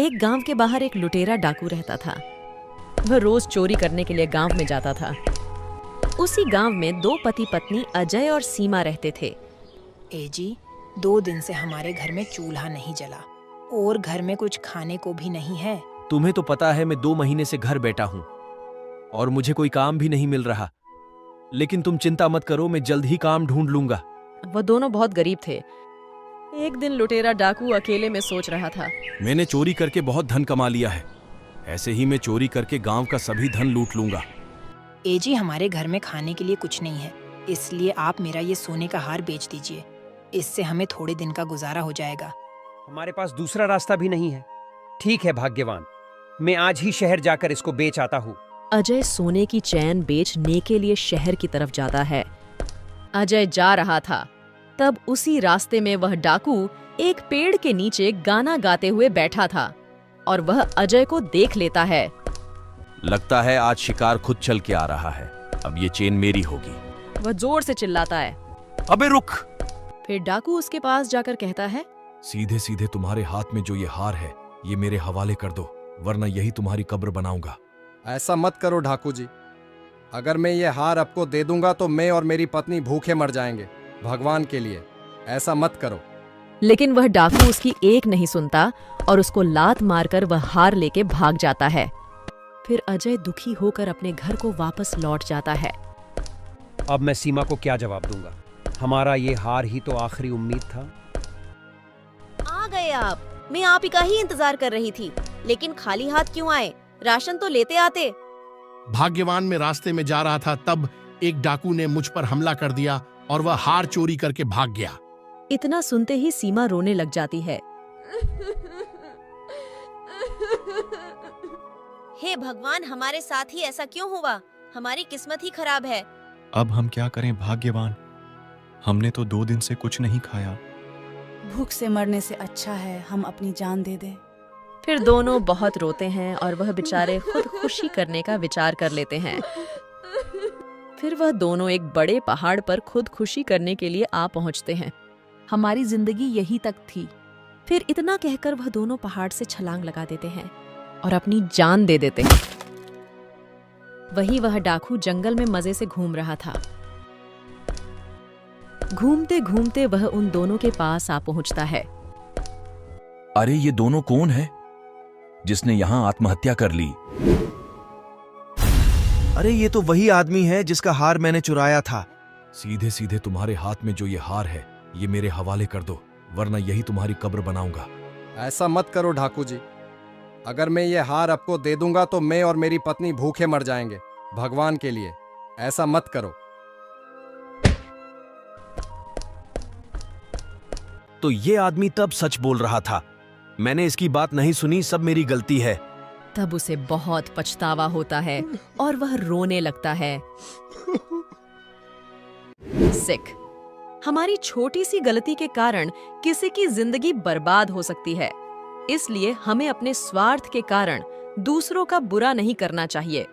एक गांव के बाहर एक लुटेरा डाकू रहता था। वह रोज चोरी करने के लिए गांव में जाता था। उसी गांव में दो पति पत्नी अजय और सीमा रहते थे। ए जी, 2 दिन से हमारे घर में चूल्हा नहीं जला और घर में कुछ खाने को भी नहीं है। तुम्हें तो पता है मैं 2 महीने से घर बैठा हूं और मुझे कोई काम भी नहीं मिल रहा। लेकिन तुम चिंता मत करो, मैं जल्द ही काम ढूंढ लूंगा। वह दोनों बहुत गरीब थे। एक दिन लुटेरा डाकू अकेले में सोच रहा था। मैंने चोरी करके बहुत धन कमा लिया है, ऐसे ही मैं चोरी करके गांव का सभी धन लूट लूंगा। ए जी, हमारे घर में खाने के लिए कुछ नहीं है, इसलिए आप मेरा ये सोने का हार बेच दीजिए। इससे हमें थोड़े दिन का गुजारा हो जाएगा। हमारे पास दूसरा रास्ता भी नहीं है। ठीक है भाग्यवान, मैं आज ही शहर जाकर इसको बेच आता हूँ। अजय सोने की चैन बेचने के लिए शहर की तरफ जाता है। अजय जा रहा था, तब उसी रास्ते में वह डाकू एक पेड़ के नीचे गाना गाते हुए बैठा था और वह अजय को देख लेता है। लगता है आज शिकार खुद चल के आ रहा है, अब ये चेन मेरी होगी। वह जोर से चिल्लाता है। अबे रुक! फिर डाकू उसके पास जाकर कहता है, सीधे सीधे तुम्हारे हाथ में जो ये हार है ये मेरे हवाले कर दो, वरना यही तुम्हारी कब्र बनाऊंगा। ऐसा मत करो डाकू जी, अगर मैं ये हार आपको दे दूंगा तो मैं और मेरी पत्नी भूखे मर जाएंगे। भगवान के लिए ऐसा मत करो। लेकिन वह डाकू उसकी एक नहीं सुनता और उसको लात मारकर वह हार लेके भाग जाता है। फिर अजय दुखी होकर अपने घर को वापस लौट जाता है। अब मैं सीमा को क्या जवाब दूंगा? हमारा ये हार ही तो आखिरी उम्मीद था। आ गए आप। मैं आप ही का ही इंतजार कर रही थी, लेकिन खाली हाथ क्यों आए? राशन तो लेते आते। भाग्यवान में रास्ते में जा रहा था, तब एक डाकू ने मुझ पर हमला कर दिया और वह हार चोरी करके भाग गया। इतना सुनते ही सीमा रोने लग जाती है। हे भगवान, हमारे साथ ही ऐसा क्यों हुआ? हमारी किस्मत ही खराब है। अब हम क्या करें भाग्यवान, हमने तो 2 दिन से कुछ नहीं खाया। भूख से मरने से अच्छा है हम अपनी जान दे दें। फिर दोनों बहुत रोते हैं और वह बेचारे खुद खुशी करने का विचार कर लेते हैं। फिर वह दोनों एक बड़े पहाड़ पर खुद खुशी करने के लिए आ पहुंचते हैं। हमारी जिंदगी यही तक थी। फिर इतना कहकर वह दोनों पहाड़ से छलांग लगा देते हैं और अपनी जान दे देते हैं। वहीं वह डाकू जंगल में मजे से घूम रहा था। घूमते घूमते वह उन दोनों के पास आ पहुंचता है। अरे ये दोनों कौन है जिसने यहाँ आत्महत्या कर ली? अरे ये तो वही आदमी है जिसका हार मैंने चुराया था। सीधे सीधे तुम्हारे हाथ में जो ये हार है ये मेरे हवाले कर दो, वरना यही तुम्हारी कब्र बनाऊंगा। ऐसा मत करो डाकू जी, अगर मैं ये हार आपको दे दूंगा तो मैं और मेरी पत्नी भूखे मर जाएंगे। भगवान के लिए ऐसा मत करो। तो ये आदमी तब सच बोल रहा था, मैंने इसकी बात नहीं सुनी, सब मेरी गलती है। तब उसे बहुत पछतावा होता है और वह रोने लगता है। सिख, हमारी छोटी सी गलती के कारण किसी की जिंदगी बर्बाद हो सकती है, इसलिए हमें अपने स्वार्थ के कारण दूसरों का बुरा नहीं करना चाहिए।